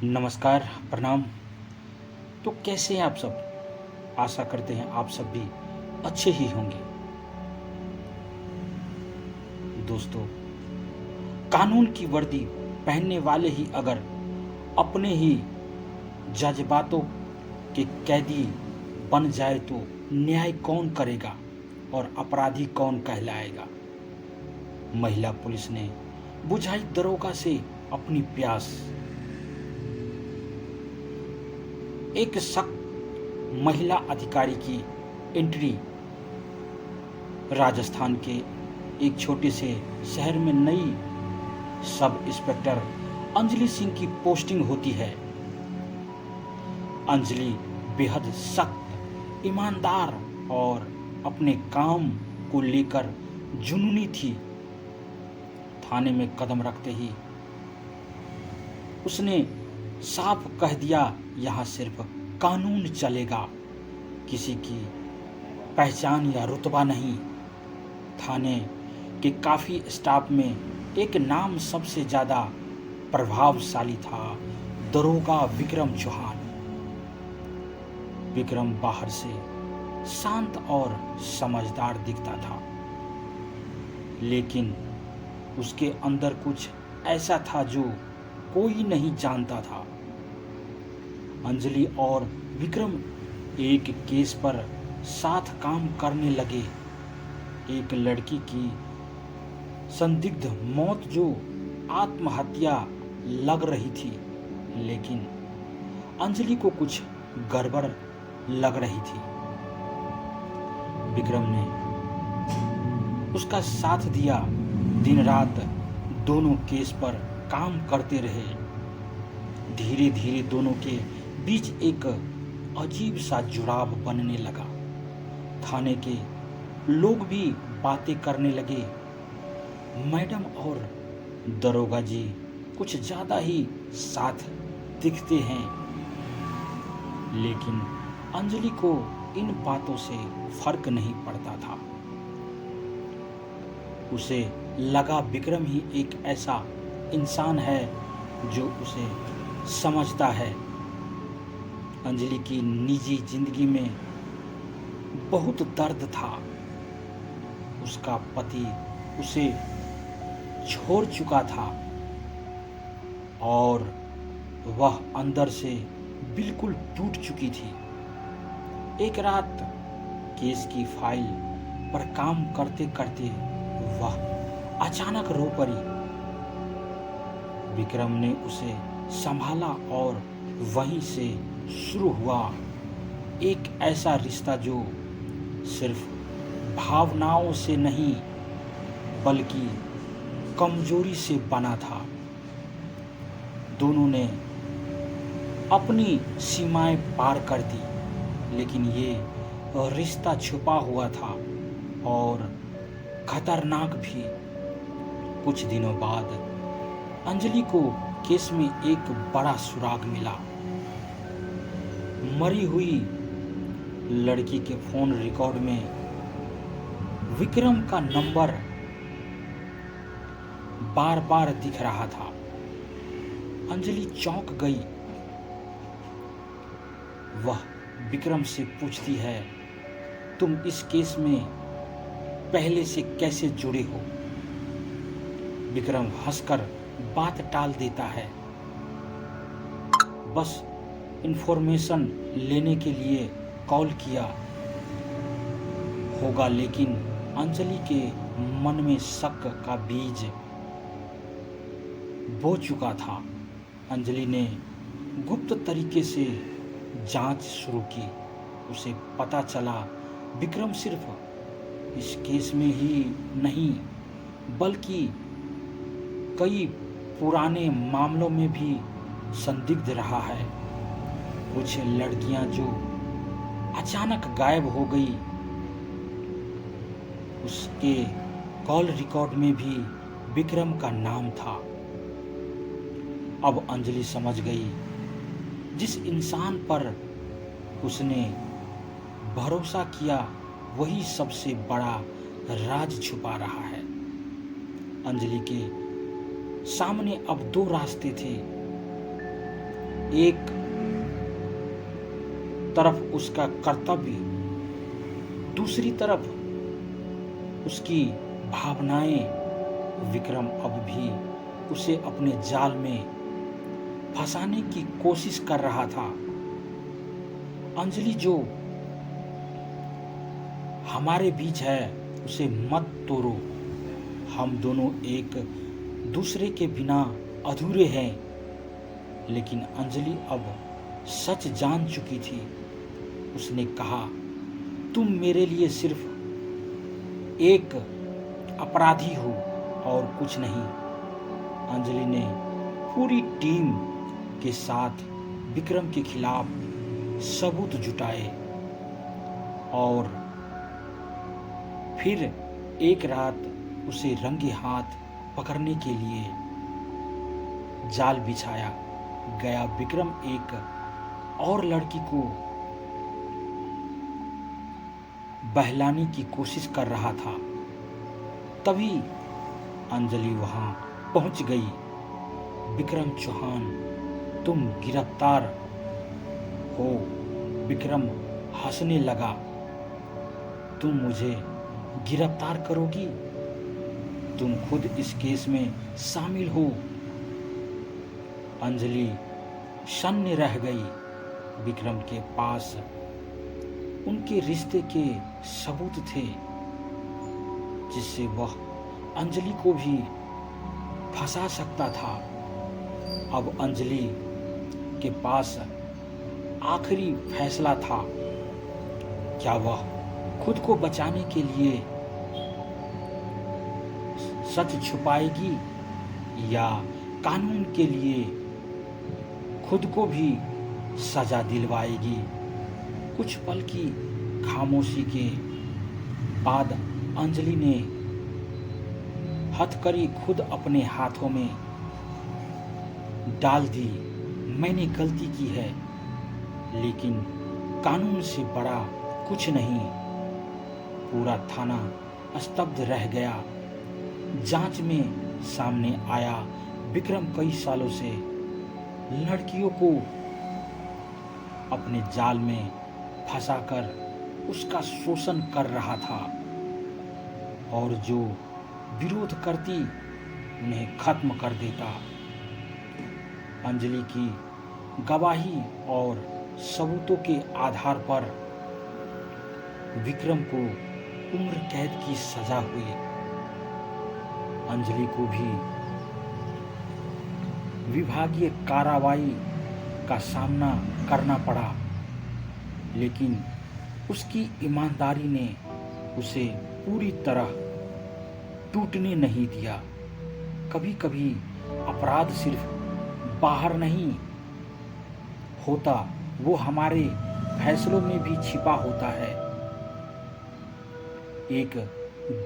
नमस्कार, प्रणाम। तो कैसे हैं आप सब? आशा करते हैं आप सब भी अच्छे ही होंगे। दोस्तों, कानून की वर्दी पहनने वाले ही अगर अपने ही जज्बातों के कैदी बन जाए तो न्याय कौन करेगा और अपराधी कौन कहलाएगा? महिला पुलिस ने बुझाई दरोगा से अपनी प्यास। एक सख्त महिला अधिकारी की एंट्री। राजस्थान के एक छोटे से शहर में नई सब इंस्पेक्टर अंजलि सिंह की पोस्टिंग होती है। अंजलि बेहद सख्त, ईमानदार और अपने काम को लेकर जुनूनी थी। थाने में कदम रखते ही उसने साफ कह दिया, यहाँ सिर्फ कानून चलेगा, किसी की पहचान या रुतबा नहीं। थाने के काफी स्टाफ में एक नाम सबसे ज्यादा प्रभावशाली था, दरोगा विक्रम चौहान। विक्रम बाहर से शांत और समझदार दिखता था, लेकिन उसके अंदर कुछ ऐसा था जो कोई नहीं जानता था। अंजलि और विक्रम एक केस पर साथ काम करने लगे। एक लड़की की संदिग्ध मौत जो आत्महत्या लग रही थी, लेकिन अंजलि को कुछ गड़बड़ लग रही थी। विक्रम ने उसका साथ दिया। दिन रात दोनों केस पर काम करते रहे। धीरे धीरे दोनों के बीच एक अजीब सा जुड़ाव बनने लगा। थाने के लोग भी बातें करने लगे, मैडम और दरोगा जी कुछ ज्यादा ही साथ दिखते हैं। लेकिन अंजलि को इन बातों से फर्क नहीं पड़ता था। उसे लगा विक्रम ही एक ऐसा इंसान है जो उसे समझता है। अंजलि की निजी जिंदगी में बहुत दर्द था। उसका पति उसे छोड़ चुका था और वह अंदर से बिल्कुल टूट चुकी थी। एक रात केस की फाइल पर काम करते करते वह अचानक रो पड़ी। विक्रम ने उसे संभाला और वहीं से शुरू हुआ एक ऐसा रिश्ता जो सिर्फ भावनाओं से नहीं बल्कि कमजोरी से बना था। दोनों ने अपनी सीमाएं पार कर दी, लेकिन ये रिश्ता छुपा हुआ था और खतरनाक भी। कुछ दिनों बाद अंजलि को केस में एक बड़ा सुराग मिला। मरी हुई लड़की के फोन रिकॉर्ड में विक्रम का नंबर बार बार दिख रहा था। अंजलि चौंक गई। वह विक्रम से पूछती है, तुम इस केस में पहले से कैसे जुड़े हो? विक्रम हंसकर बात टाल देता है, बस इंफॉर्मेशन लेने के लिए कॉल किया होगा। लेकिन अंजलि के मन में शक का बीज बो चुका था। अंजलि ने गुप्त तरीके से जांच शुरू की। उसे पता चला विक्रम सिर्फ इस केस में ही नहीं बल्कि कई पुराने मामलों में भी संदिग्ध रहा है। कुछ लड़कियां जो अचानक गायब हो गई, उसके कॉल रिकॉर्ड में भी विक्रम का नाम था। अब अंजलि समझ गई, जिस इंसान पर उसने भरोसा किया वही सबसे बड़ा राज छुपा रहा है। अंजलि के सामने अब दो रास्ते थे, एक तरफ उसका कर्तव्य, दूसरी तरफ उसकी भावनाएं। विक्रम अब भी उसे अपने जाल में फंसाने की कोशिश कर रहा था। अंजलि जो हमारे बीच है उसे मत तोड़ो। हम दोनों एक दूसरे के बिना अधूरे हैं। लेकिन अंजलि अब सच जान चुकी थी। उसने कहा, तुम मेरे लिए सिर्फ एक अपराधी हो और कुछ नहीं। अंजलि ने पूरी टीम के साथ विक्रम के खिलाफ सबूत जुटाए और फिर एक रात उसे रंगे हाथ पकड़ने के लिए जाल बिछाया गया। विक्रम एक और लड़की को बहलाने की कोशिश कर रहा था। तभी अंजलि वहां पहुंच गई। विक्रम चौहान, तुम गिरफ्तार हो। विक्रम हंसने लगा। तुम मुझे गिरफ्तार करोगी? तुम खुद इस केस में शामिल हो। अंजलि शून्य रह गई। विक्रम के पास उनके रिश्ते के सबूत थे जिससे वह अंजलि को भी फंसा सकता था। अब अंजलि के पास आखिरी फैसला था। क्या वह खुद को बचाने के लिए सच छुपाएगी या कानून के लिए खुद को भी सजा दिलवाएगी? कुछ पल की खामोशी के बाद अंजलि ने हथकड़ी खुद अपने हाथों में डाल दी। मैंने गलती की है, लेकिन कानून से बड़ा कुछ नहीं। पूरा थाना स्तब्ध रह गया। जांच में सामने आया, विक्रम कई सालों से लड़कियों को अपने जाल में फंसाकर उसका शोषण कर रहा था और जो विरोध करती उन्हें खत्म कर देता। अंजलि की गवाही और सबूतों के आधार पर विक्रम को उम्र कैद की सजा हुई। अंजलि को भी विभागीय कार्रवाई का सामना करना पड़ा, लेकिन उसकी ईमानदारी ने उसे पूरी तरह टूटने नहीं दिया। कभी कभी अपराध सिर्फ बाहर नहीं होता, वो हमारे फैसलों में भी छिपा होता है। एक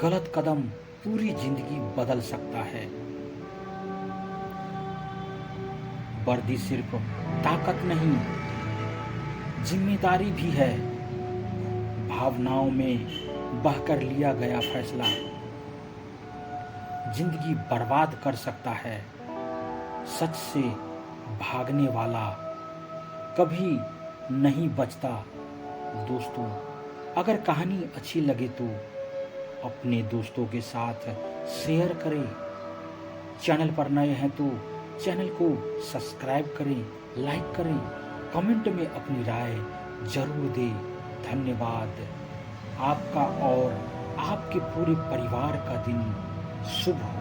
गलत कदम पूरी जिंदगी बदल सकता है। वर्दी सिर्फ ताकत नहीं, जिम्मेदारी भी है। भावनाओं में बहकर लिया गया फैसला जिंदगी बर्बाद कर सकता है। सच से भागने वाला कभी नहीं बचता। दोस्तों, अगर कहानी अच्छी लगे तो अपने दोस्तों के साथ शेयर करें। चैनल पर नए हैं तो चैनल को सब्सक्राइब करें, लाइक करें, कमेंट में अपनी राय जरूर दें। धन्यवाद। आपका और आपके पूरे परिवार का दिन शुभ हो।